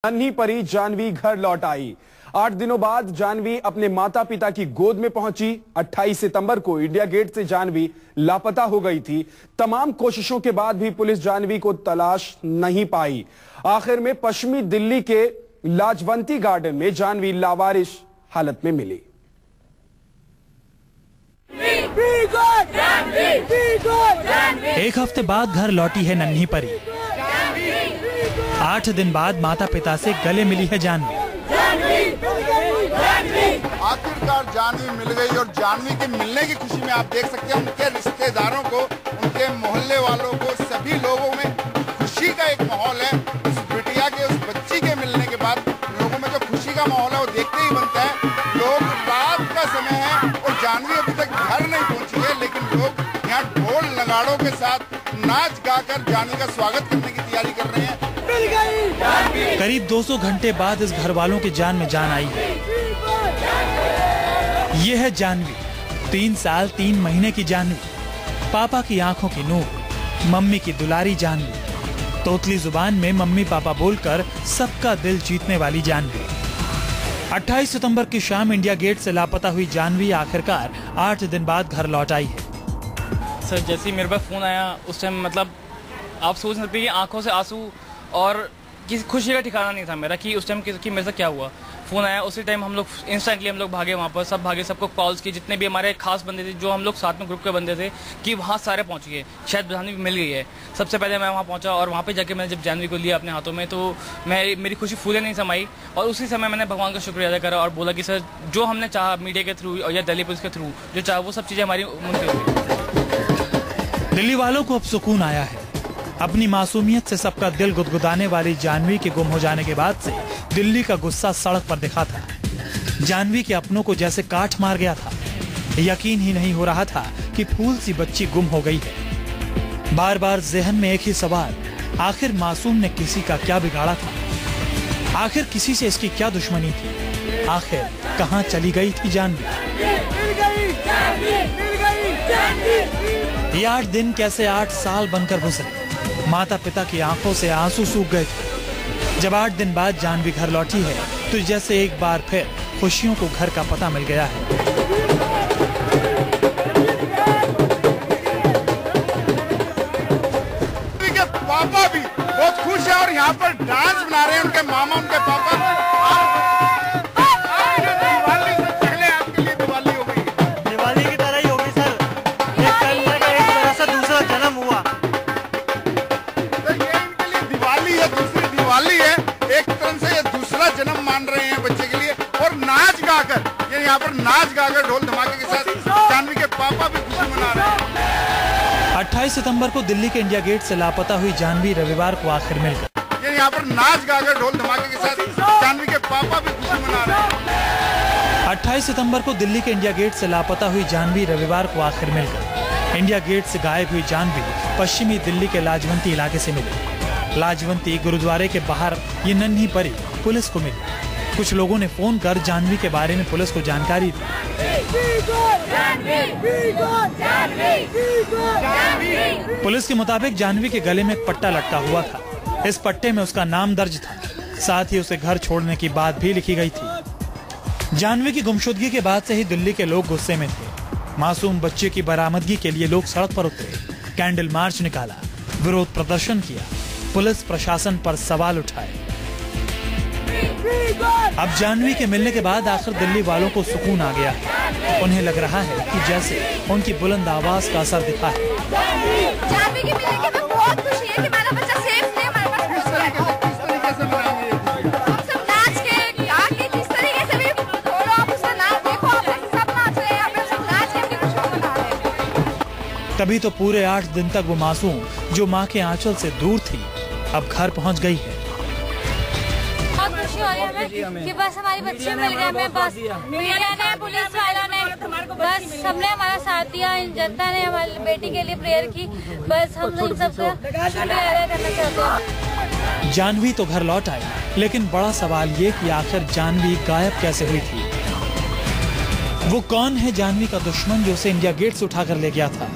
नन्ही परी जानवी घर लौट आई। 8 दिनों बाद जानवी अपने माता पिता की गोद में पहुंची। 28 सितंबर को इंडिया गेट से जानवी लापता हो गई थी। तमाम कोशिशों के बाद भी पुलिस जानवी को तलाश नहीं पाई। आखिर में पश्चिमी दिल्ली के लाजवंती गार्डन में जानवी लावारिस हालत में मिली। एक हफ्ते बाद घर लौटी है नन्ही परी। 8 दिन बाद माता पिता से गले मिली है जानवी। आखिरकार जानवी मिल गई और जानवी के मिलने की खुशी में आप देख सकते हैं उनके रिश्तेदारों को, उनके मोहल्ले वालों को, सभी लोगों में खुशी का एक माहौल है। उस बिटिया के, उस बच्ची के मिलने के बाद लोगों में जो खुशी का माहौल है वो देखते ही बनता है। लोग, रात का समय है और जानवी अभी तक घर नहीं पहुंची है, लेकिन लोग यहाँ ढोल नगाड़ों के साथ नाच गाकर जानवी का स्वागत करने की तैयारी कर रहे हैं। करीब 200 घंटे बाद इस घर वालों की जान में जान आई है। ये है जानवी, 3 साल 3 महीने की जानवी, पापा की आंखों की नूर, मम्मी की दुलारी जानवी, तोतली जुबान में मम्मी पापा बोलकर सबका दिल जीतने वाली जानवी। 28 सितंबर की शाम इंडिया गेट से लापता हुई जानवी आखिरकार 8 दिन बाद घर लौट आई है। सर, जैसे ही मेरे पास फोन आया उस टाइम मतलब आप सोच सकते हैं कि आंखों से आंसू और किसी खुशी का ठिकाना नहीं था मेरा कि उस टाइम कि मेरे साथ क्या हुआ। फोन आया उसी टाइम हम लोग इंस्टेंटली भागे वहाँ पर, सब भागे, सबको कॉल्स की, जितने भी हमारे खास बंदे थे जो हम लोग साथ में ग्रुप के बंदे थे कि वहाँ सारे पहुँच गए। शायद जानवी मिल गई है। सबसे पहले मैं वहाँ पहुँचा और वहाँ पे जाके मैंने जब जानवी को लिया अपने हाथों में तो मेरी खुशी फूले नहीं समाई। और उसी समय मैंने भगवान का शुक्रिया अदा करा और बोला कि सर जो हमने चाहा मीडिया के थ्रू या दिल्ली पुलिस के थ्रू जो चाहा वो सब चीज़ें हमारी मुमकिन हुई। दिल्ली वालों को अब सुकून आया है। अपनी मासूमियत से सबका दिल गुदगुदाने वाली जानवी के गुम हो जाने के बाद से दिल्ली का गुस्सा सड़क पर दिखा था। जानवी के अपनों को जैसे काठ मार गया था। यकीन ही नहीं हो रहा था कि फूल सी बच्ची गुम हो गई है। बार बार जहन में एक ही सवाल, आखिर मासूम ने किसी का क्या बिगाड़ा था? आखिर किसी से इसकी क्या दुश्मनी थी? आखिर कहाँ चली गई थी जानवी? ये 8 दिन कैसे 8 साल बनकर गुजरे। माता पिता की आंखों से आंसू सूख गए थे। जब 8 दिन बाद जानवी घर लौटी है तो जैसे एक बार फिर खुशियों को घर का पता मिल गया है। उनके पापा भी बहुत खुश है और यहाँ पर डांस बना रहे हैं उनके मामा, उनके पापा। दिवाली से पहले आपके लिए दिवाली हो गई। दिवाली की तरह ही हो गई सर। एक तरह से दूसरा जन्म हुआ। दिवाली है, एक तरह से ये दूसरा जन्म मान रहे हैं बच्चे के लिए। और नाच गाकर, ये यहाँ पर नाच गाकर ढोल धमाके के साथ जानवी के पापा भी खुशी मना रहे हैं। 28 सितंबर को दिल्ली के इंडिया गेट से लापता हुई जानवी रविवार को आखिर मिल गई। ये यहाँ पर नाच गाकर ढोल धमाके के साथ जानवी के पापा भी खुशी मना रहे हैं। 28 सितंबर को दिल्ली के इंडिया गेट से लापता हुई जानवी रविवार को आखिर मिल गई। इंडिया गेट से गायब हुई जानवी पश्चिमी दिल्ली के लाजवंती इलाके से मिली। लाजवंती गुरुद्वारे के बाहर ये नन्ही परी पुलिस को मिली। कुछ लोगों ने फोन कर जानवी के बारे में पुलिस को जानकारी दी। पुलिस के मुताबिक जानवी के गले में एक पट्टा लटका हुआ था। इस पट्टे में उसका नाम दर्ज था, साथ ही उसे घर छोड़ने की बात भी लिखी गई थी। जानवी की गुमशुदगी के बाद से ही दिल्ली के लोग गुस्से में थे। मासूम बच्चे की बरामदगी के लिए लोग सड़क पर उतरे, कैंडल मार्च निकाला, विरोध प्रदर्शन किया, पुलिस प्रशासन पर सवाल उठाए। अब जानवी के मिलने के बाद आखिर दिल्ली वालों को सुकून आ गया है। उन्हें लग रहा है कि जैसे उनकी बुलंद आवाज का असर दिखा है। जानवी के मिलने के बाद बहुत खुशी है कि हमारा बच्चा सेफ है, हमारे पास पहुंच गया। किस तरीके से मनाएंगे? हम सब नाच के आके किस तरीके से भी थोड़ा आप उसका नाच देखो, आप सब नाच रहे हैं, यहाँ पे सब नाच के अपनी खुशी मना रहे हैं। तभी तो पूरे 8 दिन तक वो मासूम जो माँ के आंचल से दूर थी अब घर पहुँच गई है। बहुत खुशी हो रही है हमें कि बस हमारी बच्ची मिल गई। हमें बस मीडिया ने, पुलिस वालों ने, बस सबने हमारा साथ दिया। जनता ने हमारी बेटी के लिए प्रेयर की। बस हम इन सबका शुक्रिया अदा करना चाहते हैं। जानवी तो घर लौट आई, लेकिन बड़ा सवाल ये कि आखिर जानवी गायब कैसे हुई थी? वो कौन है जानवी का दुश्मन जो उसे इंडिया गेट से उठाकर ले गया था?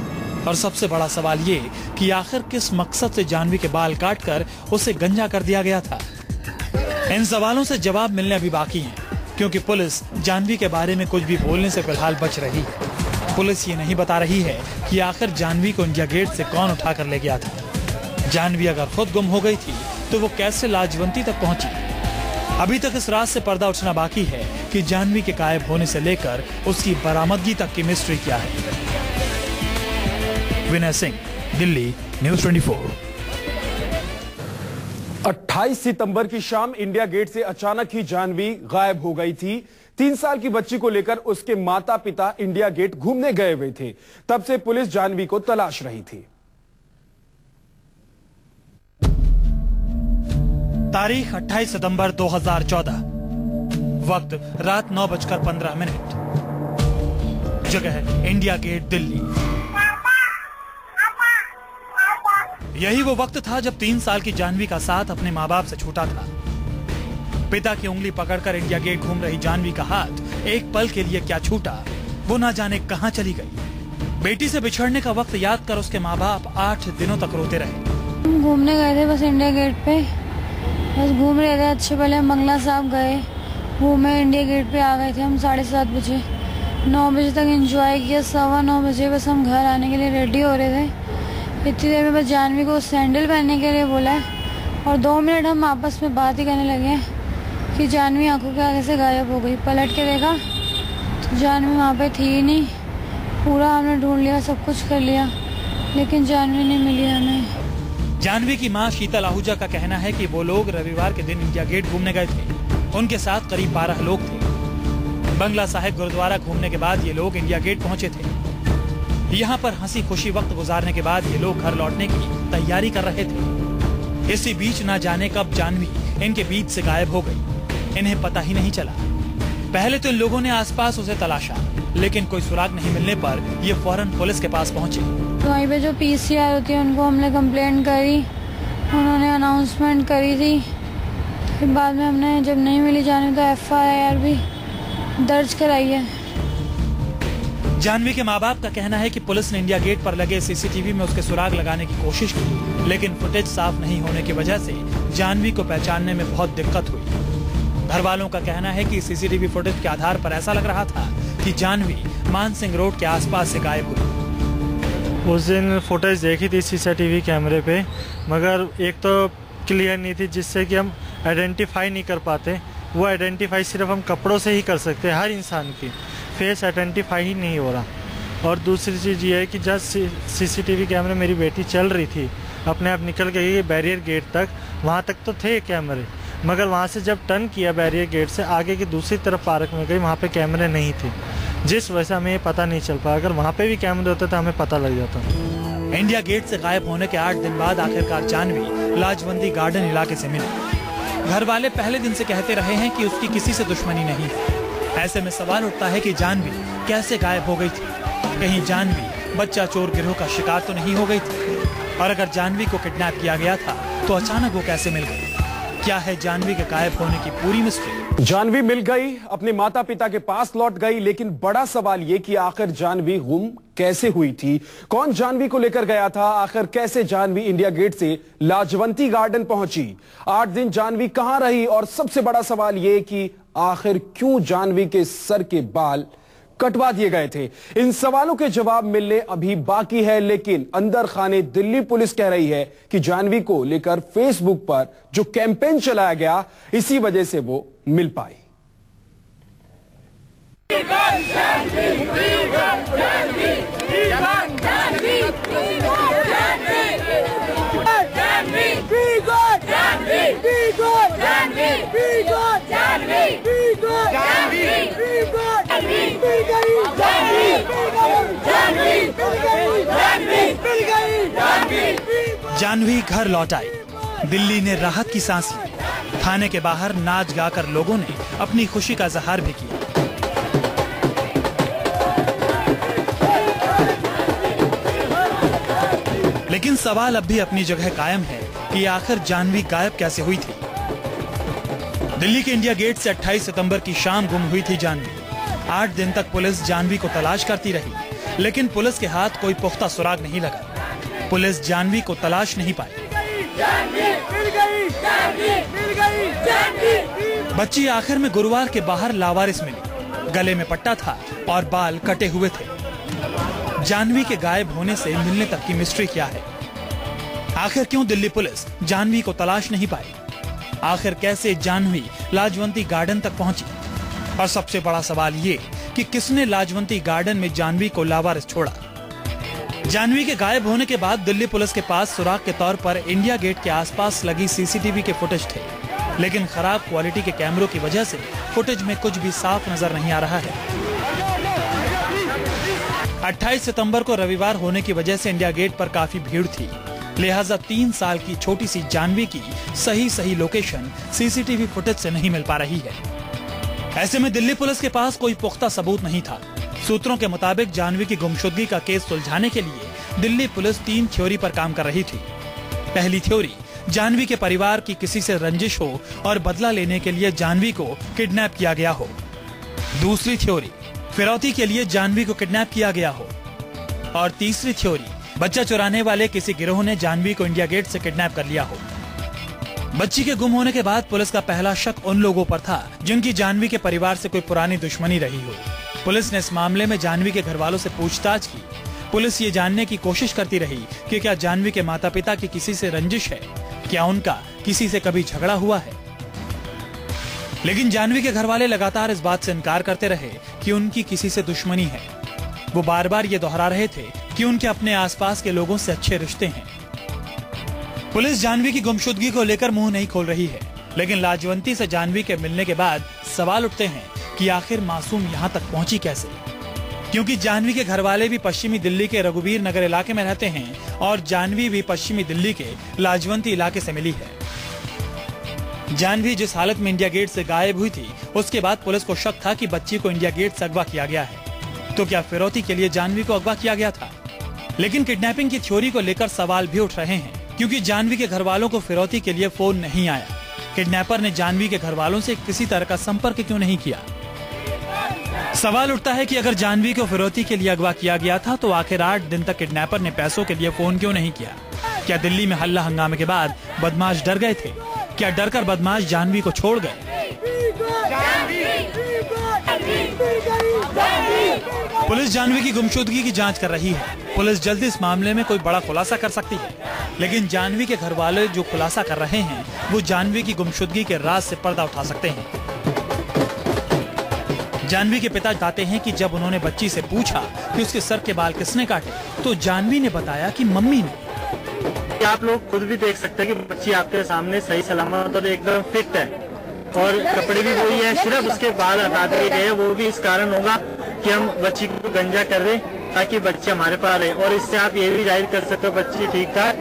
और सबसे बड़ा सवाल ये कि आखिर किस मकसद से जानवी के बाल काटकर उसे गंजा कर दिया गया था। इन सवालों से जवाब मिलने अभी बाकी हैं, क्योंकि पुलिस जाह्नवी के बारे में कुछ भी बोलने से फिलहाल बच रही है। पुलिस ये नहीं बता रही है कि आखिर जाह्नवी को इंडिया गेट से कौन उठा कर ले गया था। जाह्नवी अगर खुद गुम हो गई थी तो वो कैसे लाजवंती तक पहुंची? अभी तक इस राज से पर्दा उठना बाकी है कि जाह्नवी के गायब होने से लेकर उसकी बरामदगी तक की मिस्ट्री क्या है। विनय सिंह, दिल्ली, न्यूज़ 24। 28 सितंबर की शाम इंडिया गेट से अचानक ही जाह्नवी गायब हो गई थी। 3 साल की बच्ची को लेकर उसके माता पिता इंडिया गेट घूमने गए हुए थे। तब से पुलिस जाह्नवी को तलाश रही थी। तारीख 28 सितंबर 2014, वक्त रात 9:15। जगह इंडिया गेट, दिल्ली। यही वो वक्त था जब 3 साल की जाह्नवी का साथ अपने माँ बाप से छूटा था। पिता की उंगली पकड़कर इंडिया गेट घूम रही जाह्नवी का हाथ एक पल के लिए क्या छूटा, वो ना जाने कहां चली गई। बेटी से बिछड़ने का वक्त याद कर उसके माँ बाप 8 दिनों तक रोते रहे। हम घूमने गए थे बस इंडिया गेट पे, बस घूम रहे थे। अच्छे पहले हम बंगला साहब गए, घूमे, इंडिया गेट पे आ गए थे हम 7:30 बजे। 9 बजे तक एंजॉय किया। 9:15 बजे बस हम घर आने के लिए रेडी हो रहे थे। इतनी देर में बस जाह्नवी को सैंडल पहनने के लिए बोला है और 2 मिनट हम आपस में बात ही करने लगे कि जाह्नवी आंखों के आगे से गायब हो गई। पलट के देखा तो जाह्नवी वहाँ पे थी ही नहीं। पूरा हमने ढूंढ लिया, सब कुछ कर लिया, लेकिन जाह्नवी नहीं मिली हमें। जाह्नवी की मां शीतल आहूजा का कहना है कि वो लोग रविवार के दिन इंडिया गेट घूमने गए थे। उनके साथ करीब 12 लोग थे। बंगला साहिब गुरुद्वारा घूमने के बाद ये लोग इंडिया गेट पहुंचे थे। यहाँ पर हंसी खुशी वक्त गुजारने के बाद ये लोग घर लौटने की तैयारी कर रहे थे। इसी बीच ना जाने कब जाह्नवी इनके बीच से गायब हो गई। इन्हें पता ही नहीं चला। पहले तो इन लोगों ने आसपास उसे तलाशा, लेकिन कोई सुराग नहीं मिलने पर ये फौरन पुलिस के पास पहुंचे। तो वहीं पे जो पीसीआर होती है उनको हमने कंप्लेंट करी, उन्होंने अनाउंसमेंट करी थी। फिर बाद में हमने जब नहीं मिली जाह्नवी तो FIR भी दर्ज कराई है। जाह्नवी के माँ बाप का कहना है कि पुलिस ने इंडिया गेट पर लगे CCTV में उसके सुराग लगाने की कोशिश की, लेकिन फुटेज साफ नहीं होने की वजह से जाह्नवी को पहचानने में बहुत दिक्कत हुई। घर वालों का कहना है कि CCTV फुटेज के आधार पर ऐसा लग रहा था कि जाह्नवी मान सिंह रोड के आसपास से गायब हुई। उस दिन फुटेज देखी थी CCTV कैमरे पे, मगर एक तो क्लियर नहीं थी जिससे कि हम आइडेंटिफाई नहीं कर पाते। वो आइडेंटिफाई सिर्फ हम कपड़ों से ही कर सकते हैं। हर इंसान की फेस आइडेंटिफाई ही नहीं हो रहा। और दूसरी चीज़ ये है कि जब CCTV कैमरे मेरी बेटी चल रही थी, अपने आप निकल गई बैरियर गेट तक, वहाँ तक तो थे कैमरे, मगर वहाँ से जब टर्न किया बैरियर गेट से आगे की दूसरी तरफ पार्क में गई, वहाँ पे कैमरे नहीं थे, जिस वजह से हमें ये पता नहीं चल पाया। अगर वहाँ पे भी कैमरे होते तो हमें पता लग जाता। इंडिया गेट से गायब होने के 8 दिन बाद आखिरकार जाह्नवी लाजवंती गार्डन इलाके से मिली। घर वाले पहले दिन से कहते रहे हैं कि उसकी किसी से दुश्मनी नहीं है। ऐसे में सवाल उठता है कि जाह्नवी कैसे गायब हो गई थी? कहीं जाह्नवी बच्चा चोर गिरोह का शिकार तो नहीं हो गई थी? और अगर जाह्नवी को किडनैप किया गया था तो अचानक वो कैसे मिल गई? क्या है जाह्नवी के गायब होने की पूरी मिस्ट्री? जाह्नवी मिल गई, अपने माता पिता के पास लौट गई, लेकिन बड़ा सवाल ये कि आखिर जाह्नवी गुम कैसे हुई थी? कौन जाह्नवी को लेकर गया था? आखिर कैसे जाह्नवी इंडिया गेट से लाजवंती गार्डन पहुंची? 8 दिन जाह्नवी कहां रही? और सबसे बड़ा सवाल ये कि आखिर क्यों जाह्नवी के सर के बाल कटवा दिए गए थे? इन सवालों के जवाब मिलने अभी बाकी है, लेकिन अंदर खाने दिल्ली पुलिस कह रही है कि जाह्नवी को लेकर फेसबुक पर जो कैंपेन चलाया गया, इसी वजह से वो मिल पाई। जाह्नवी घर लौट आई। दिल्ली ने राहत की सांस ली। थाने के बाहर नाच गाकर लोगों ने अपनी खुशी का इजहार भी किया। लेकिन सवाल अब भी अपनी जगह कायम है कि आखिर जाह्नवी गायब कैसे हुई थी? दिल्ली के इंडिया गेट से 28 सितंबर की शाम गुम हुई थी जाह्नवी। 8 दिन तक पुलिस जाह्नवी को तलाश करती रही, लेकिन पुलिस के हाथ कोई पुख्ता सुराग नहीं लगा। पुलिस जाह्नवी को तलाश नहीं पाई। बच्ची आखिर में गुरुवार के बाहर लावारिस मिली। गले में पट्टा था और बाल कटे हुए थे। जाह्नवी के गायब होने से मिलने तक की मिस्ट्री क्या है? आखिर क्यों दिल्ली पुलिस जाह्नवी को तलाश नहीं पाई? आखिर कैसे जाह्नवी लाजवंती गार्डन तक पहुंची? और सबसे बड़ा सवाल ये कि किसने लाजवंती गार्डन में जाह्नवी को लावारिस छोड़ा? जाह्नवी के गायब होने के बाद दिल्ली पुलिस के पास सुराग के तौर पर इंडिया गेट के आसपास लगी सीसीटीवी के फुटेज थे, लेकिन खराब क्वालिटी के कैमरों की वजह से फुटेज में कुछ भी साफ नजर नहीं आ रहा है। 28 सितंबर को रविवार होने की वजह से इंडिया गेट पर काफी भीड़ थी, लिहाजा 3 साल की छोटी सी जाह्नवी की सही लोकेशन सीसीटीवी फुटेज से नहीं मिल पा रही है। ऐसे में दिल्ली पुलिस के पास कोई पुख्ता सबूत नहीं था। सूत्रों के मुताबिक जाह्नवी की गुमशुदगी का केस सुलझाने के लिए दिल्ली पुलिस 3 थ्योरी पर काम कर रही थी। पहली थ्योरी, जाह्नवी के परिवार की किसी से रंजिश हो और बदला लेने के लिए जाह्नवी को किडनैप किया गया हो। दूसरी थ्योरी, फिरौती के लिए जाह्नवी को किडनैप किया गया हो। और तीसरी थ्योरी, बच्चा चुराने वाले किसी गिरोह ने जाह्नवी को इंडिया गेट से किडनैप कर लिया हो। बच्ची के गुम होने के बाद पुलिस का पहला शक उन लोगों पर था जिनकी जाह्नवी के परिवार से कोई पुरानी दुश्मनी रही हो। पुलिस ने इस मामले में जाह्नवी के घर वालों से पूछताछ की। पुलिस ये जानने की कोशिश करती रही कि क्या जाह्नवी के माता पिता की किसी से रंजिश है, क्या उनका किसी से कभी झगड़ा हुआ है। लेकिन जाह्नवी के घर वाले लगातार इस बात से इनकार करते रहे कि उनकी किसी से दुश्मनी है। वो बार बार ये दोहरा रहे थे कि उनके अपने आसपास के लोगों से अच्छे रिश्ते हैं। पुलिस जाह्नवी की गुमशुदगी को लेकर मुंह नहीं खोल रही है, लेकिन लाजवंती से जाह्नवी के मिलने के बाद सवाल उठते हैं कि आखिर मासूम यहाँ तक पहुंची कैसे? क्योंकि जाह्नवी के घर वाले भी पश्चिमी दिल्ली के रघुवीर नगर इलाके में रहते हैं और जाह्नवी भी पश्चिमी दिल्ली के लाजवंती इलाके से मिली है। जाह्नवी जिस हालत में इंडिया गेट से गायब हुई थी, उसके बाद पुलिस को शक था कि बच्ची को इंडिया गेट से अगवा किया गया है। तो क्या फिरौती के लिए जाह्नवी को अगवा किया गया था? लेकिन किडनैपिंग की थ्योरी को लेकर सवाल भी उठ रहे हैं, क्योंकि जाह्नवी के घर वालों को फिरौती के लिए फोन नहीं आया। किडनैपर ने जाह्नवी के घर वालों से किसी तरह का संपर्क क्यों नहीं किया? सवाल उठता है कि अगर जाह्नवी को फिरौती के लिए अगवा किया गया था तो आखिर 8 दिन तक किडनैपर ने पैसों के लिए फोन क्यों नहीं किया? क्या दिल्ली में हल्ला हंगामे के बाद बदमाश डर गए थे? क्या डरकर बदमाश जाह्नवी को छोड़ गए? पुलिस जाह्नवी की गुमशुदगी की जांच कर रही है। पुलिस जल्द इस मामले में कोई बड़ा खुलासा कर सकती है, लेकिन जाह्नवी के घर वाले जो खुलासा कर रहे हैं वो जाह्नवी की गुमशुदगी के राज से पर्दा उठा सकते हैं। जाह्नवी के पिता बताते हैं कि जब उन्होंने बच्ची से पूछा कि उसके सर के बाल किसने काटे, तो जाह्नवी ने बताया कि मम्मी ने। आप लोग खुद भी देख सकते हैं कि बच्ची आपके सामने सही सलामत और एकदम फिट है और कपड़े भी वही है, सिर्फ उसके बाल हटा दिए गए। वो भी इस कारण होगा कि हम बच्ची को गंजा कर दें ताकि बच्चे हमारे पास रहे, और इससे आप ये भी जाहिर कर सकते हो बच्ची ठीक ठाक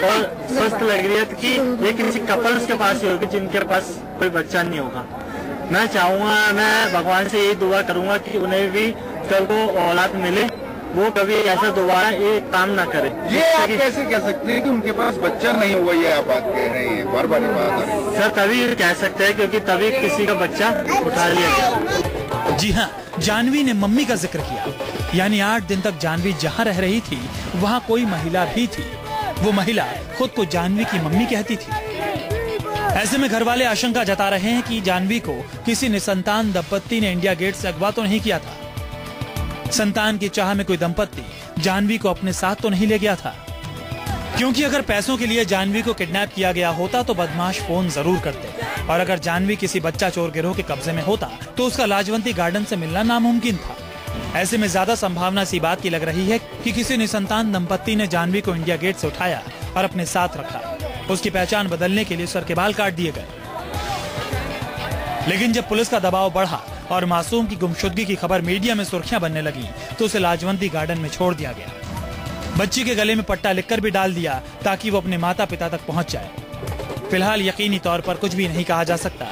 और स्वस्थ लग रही है कि ये किसी कपल्स के पास ही होगी जिनके पास कोई बच्चा नहीं होगा। मैं चाहूँगा, मैं भगवान से यही दुआ करूँगा कि उन्हें भी कल को औलाद मिले, वो कभी ऐसा दोबारा ये काम ना करे। ये आप कैसे कह सकते हैं कि उनके पास बच्चा नहीं हुआ? ये आप बात कह रहे हैं, बार बार बात आ रही है। सर तभी कह सकते हैं क्योंकि तभी किसी का बच्चा उठा लिया गया। जी हाँ, जाह्नवी ने मम्मी का जिक्र किया, यानी 8 दिन तक जाह्नवी जहाँ रह रही थी वहाँ कोई महिला भी थी। वो महिला खुद को जाह्नवी की मम्मी कहती थी। ऐसे में घर वाले आशंका जता रहे हैं कि जाह्नवी को किसी निसंतान दंपत्ति ने इंडिया गेट से अगवा तो नहीं किया था। संतान की चाह में कोई दंपत्ति जाह्नवी को अपने साथ तो नहीं ले गया था, क्योंकि अगर पैसों के लिए जाह्नवी को किडनैप किया गया होता तो बदमाश फोन जरूर करते, और अगर जाह्नवी किसी बच्चा चोर गिरोह के कब्जे में होता तो उसका लाजवंती गार्डन से मिलना नामुमकिन था। ऐसे में ज्यादा संभावना सी बात की लग रही है कि किसी निसंतान दंपत्ति ने जाह्नवी को इंडिया गेट से उठाया और अपने साथ रखा। उसकी पहचान बदलने के लिए सर के बाल काट दिए गए। लेकिन जब पुलिस का दबाव बढ़ा और मासूम की गुमशुदगी की खबर मीडिया में सुर्खियां बनने लगी तो उसे लाजवंती गार्डन में छोड़ दिया गया। बच्ची के गले में पट्टा लिखकर भी डाल दिया ताकि वो अपने माता पिता तक पहुंच जाए। फिलहाल यकीनी तौर पर कुछ भी नहीं कहा जा सकता।